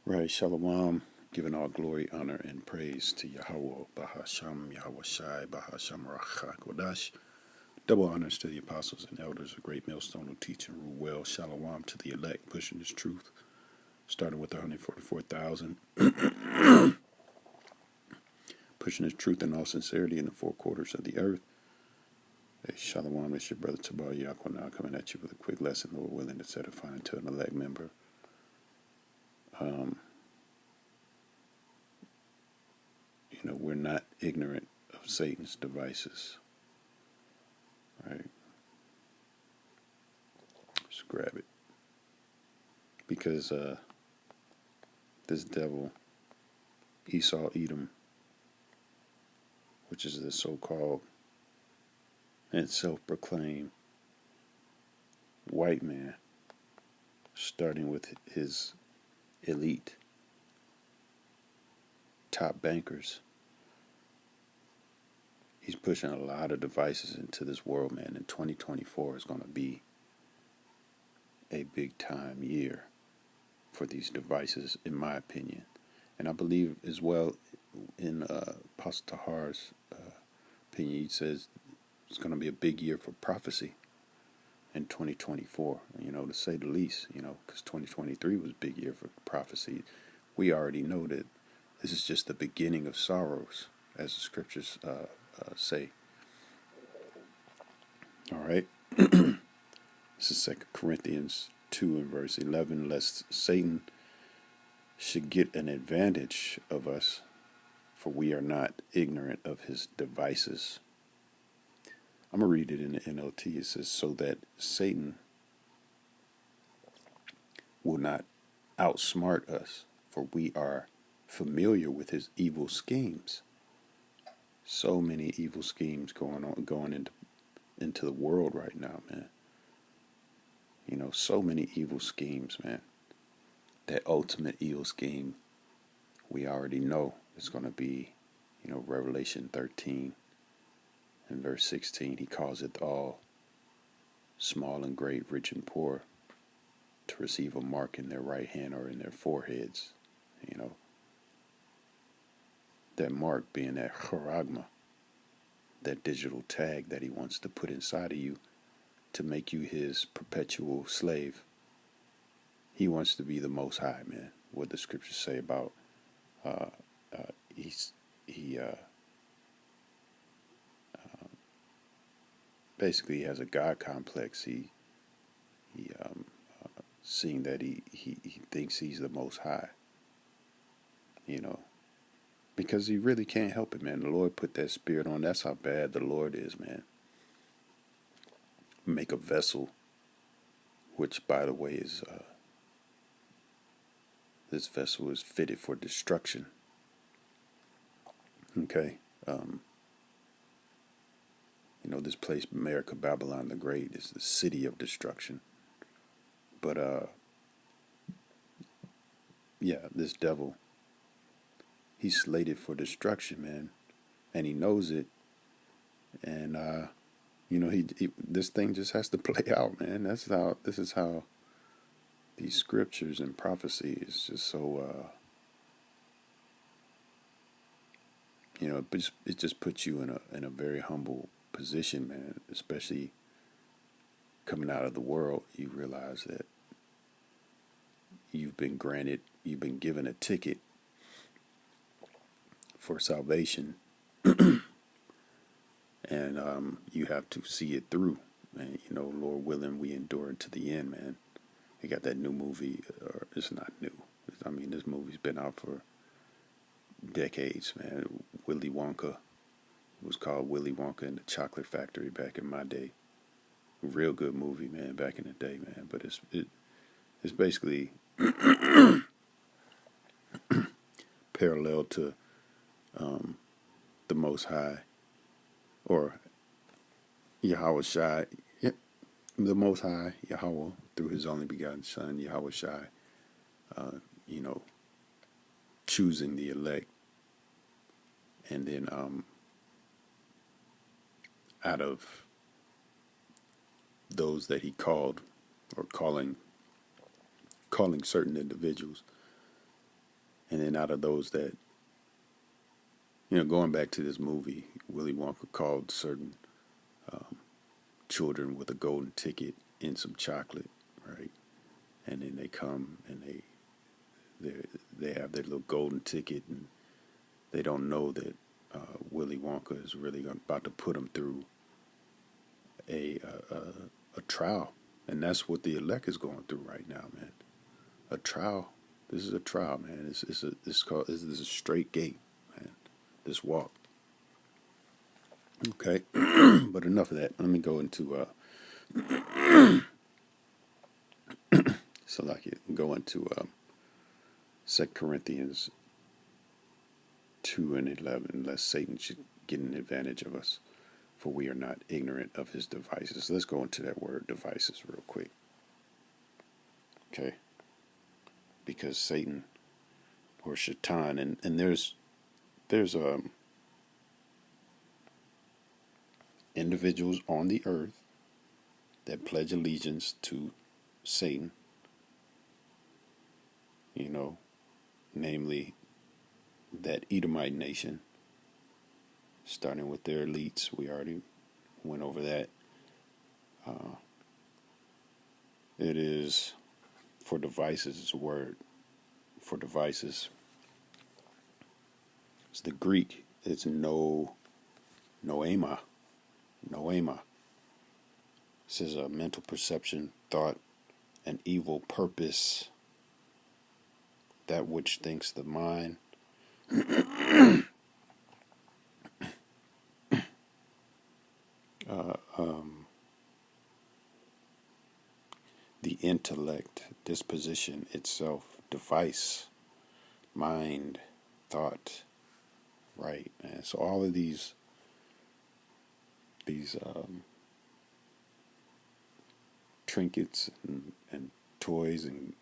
Right, Shalom, giving all glory, honor, and praise to Yahweh, Bahasham, Yahweh Shai, Bahasham Rachak Wadash. Double honors to the apostles and elders, a great millstone who teach and rule well. Shalom to the elect, pushing this truth, starting with 144,000, pushing this truth in all sincerity in the four quarters of the earth. Hey, Shalom, it's your brother Tabal Yakwana coming at you with a quick lesson, Lord willing, to edify to an elect member. We're not ignorant of Satan's devices, right? Just grab it. Because this devil, Esau Edom, which is the so-called and self-proclaimed white man, starting with his elite top bankers, he's pushing a lot of devices into this world, man. And 2024 is going to be a big time year for these devices, in my opinion. And I believe as well in Apostle Tahar's opinion, he says it's going to be a big year for prophecy in 2024, to say the least, because 2023 was a big year for prophecy. We already know that this is just the beginning of sorrows, as the scriptures say. All right. This is 2 Corinthians 2 and verse 11, lest Satan should get an advantage of us, for we are not ignorant of his devices. I'm going to read it in the NLT. It says, so that Satan will not outsmart us, for we are familiar with his evil schemes. So many evil schemes going into the world right now, man. So many evil schemes, man. That ultimate evil scheme, we already know is going to be, Revelation 13 and verse 16. He calls it all, small and great, rich and poor, to receive a mark in their right hand or in their foreheads. That mark being that charagma, that digital tag that he wants to put inside of you to make you his perpetual slave. He wants to be the Most High, man. What the scriptures say about he basically has a God complex. He seeing that he thinks he's the Most High, because he really can't help it, man. The Lord put that spirit on. That's how bad the Lord is, man. Make a vessel, which, by the way, is this vessel is fitted for destruction. Okay, this place, America, Babylon the Great, is the city of destruction. But this devil, he's slated for destruction, man, and he knows it. And he this thing just has to play out, man. This is how these scriptures and prophecy is just so it just puts you in a very humble position, man. Especially coming out of the world, you realize that you've been given a ticket for salvation, and you have to see it through. And Lord willing, we endure to the end, man. You got that new movie, or it's not new. I mean, this movie's been out for decades, man. Willy Wonka. It was called Willy Wonka and the Chocolate Factory back in my day. Real good movie, man, back in the day, man. But it's basically parallel to the Most High, or Yahweh Shai, the Most High, Yahweh, through his only begotten Son, Yahweh Shai, choosing the elect, and then out of those that he called, or calling certain individuals, And then out of those that, going back to this movie, Willy Wonka called certain children with a golden ticket and some chocolate, right? And then they come and they have their little golden ticket, and they don't know that Willy Wonka is really about to put them through a trial, and that's what the elect is going through right now, man. A trial. This is a trial, man. This is a straight gate, man. This walk. Okay, but enough of that. Let me go into go into 2 Corinthians 2:11. Lest Satan should get an advantage of us, for we are not ignorant of his devices. Let's go into that word devices real quick. Okay, because Satan or Shaitan, and there's individuals on the earth that pledge allegiance to Satan, namely that Edomite nation, starting with their elites. We already went over that. It is for devices, it's a word for devices. It's the Greek. It's noema. It says a mental perception, thought, an evil purpose, that which thinks the mind. The intellect, disposition itself, device, mind, thought, right? And so all of these trinkets and toys and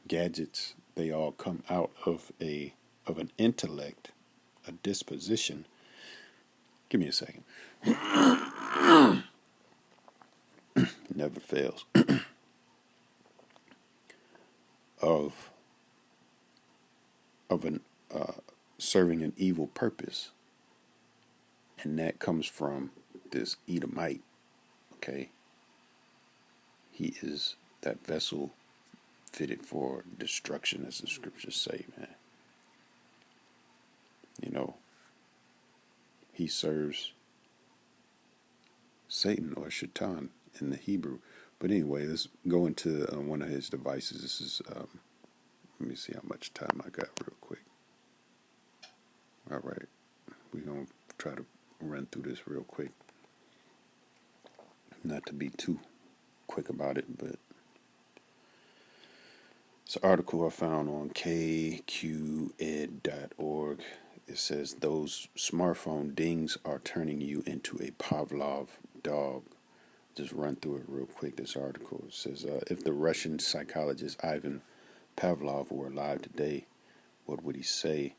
gadgets, they all come out of an intellect, a disposition. Give me a second. Never fails. of an serving an evil purpose, and that comes from this Edomite. Okay, he is that vessel fitted for destruction, as the scriptures say, man. He serves Satan or Shaitan in the Hebrew. But anyway, let's go into one of his devices. This is, let me see how much time I got real quick. All right, we're going to try to run through this real quick. Not to be too quick about it, but it's an article I found on kqed.org. It says those smartphone dings are turning you into a Pavlov dog. Just run through it real quick, this article. It says, if the Russian psychologist Ivan Pavlov were alive today, what would he say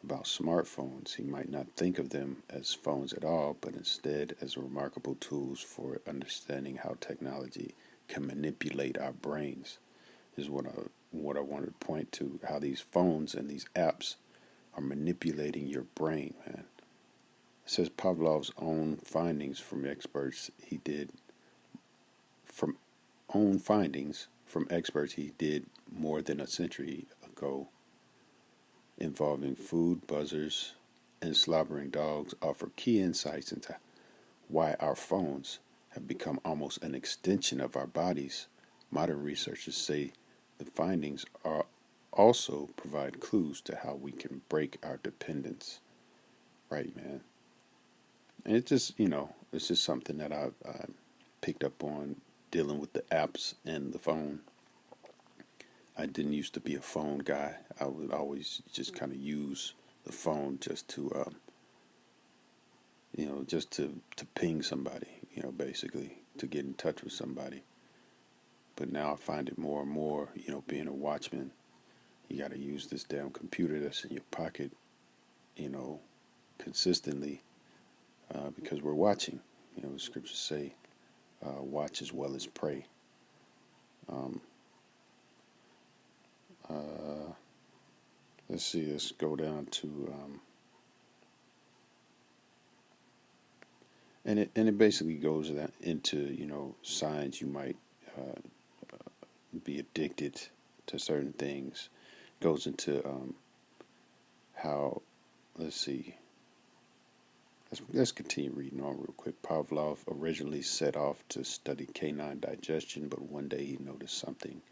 about smartphones? He might not think of them as phones at all, but instead as remarkable tools for understanding how technology can manipulate our brains. Is what I wanted to point to, how these phones and these apps are manipulating your brain, man. It says Pavlov's own findings from experts he did more than a century ago, involving food, buzzers, and slobbering dogs, offer key insights into why our phones have become almost an extension of our bodies. Modern researchers say the findings also provide clues to how we can break our dependence. Right, man. And it's just, it's just something that I picked up on dealing with the apps and the phone. I didn't used to be a phone guy. I would always just kind of use the phone just to, just to ping somebody, basically to get in touch with somebody. But now I find it more and more, being a watchman, you got to use this damn computer that's in your pocket, consistently, because we're watching. The scriptures say, watch as well as pray. let's see. Let's go down to and it basically goes into signs you might uh, be addicted to certain things. Goes into how let's see. Let's continue reading on real quick. Pavlov originally set off to study canine digestion, but one day he noticed something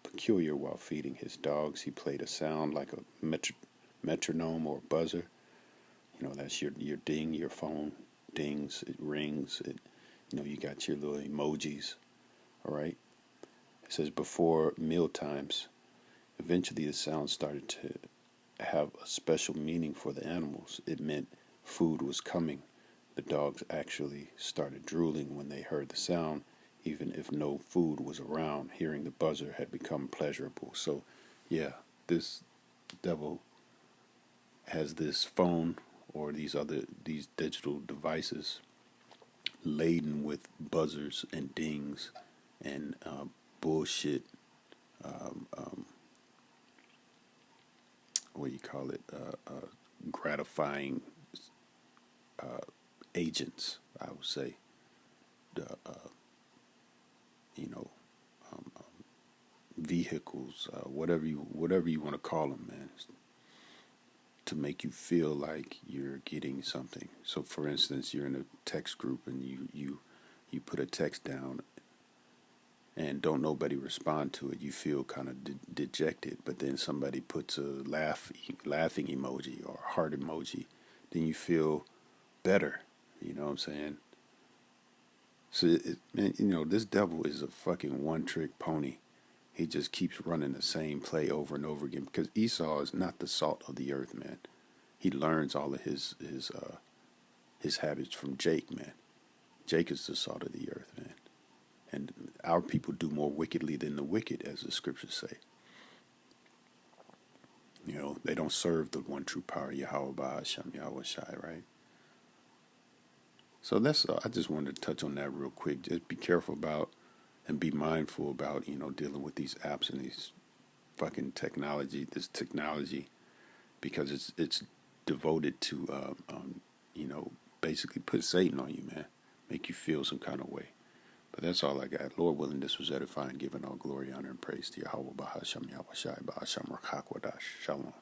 peculiar while feeding his dogs. He played a sound like a metronome or buzzer. That's your ding, your phone dings, it rings. You got your little emojis. All right. It says before meal times. Eventually, the sound started to have a special meaning for the animals. It meant food was coming. The dogs actually started drooling when they heard the sound, even if no food was around. Hearing the buzzer had become pleasurable. So, yeah, this devil has this phone or these digital devices laden with buzzers and dings and bullshit. Um, um, what do you call it? Gratifying uh, agents, I would say. Uh, you know, vehicles, whatever you want to call them, man, to make you feel like you're getting something. So, for instance, you're in a text group and you put a text down and don't nobody respond to it. You feel kind of dejected, but then somebody puts a laughing emoji or a heart emoji, then you feel better. You know what I'm saying? So, man, this devil is a fucking one trick pony. He just keeps running the same play over and over again because Esau is not the salt of the earth, man. He learns all of his habits from Jake, man. Jake is the salt of the earth, man. And our people do more wickedly than the wicked, as the scriptures say. They don't serve the one true power, Yahweh Ba'ashem Yahweh Shai, right? So I just wanted to touch on that real quick. Just be careful about and be mindful about, dealing with these apps and these fucking this technology, because it's devoted to, basically put Satan on you, man. Make you feel some kind of way. But that's all I got. Lord willing, this was edifying, giving all glory, honor, and praise to Yahweh Bahasham Yahweh Shai Bahasham Rakhakwadash. Shalom.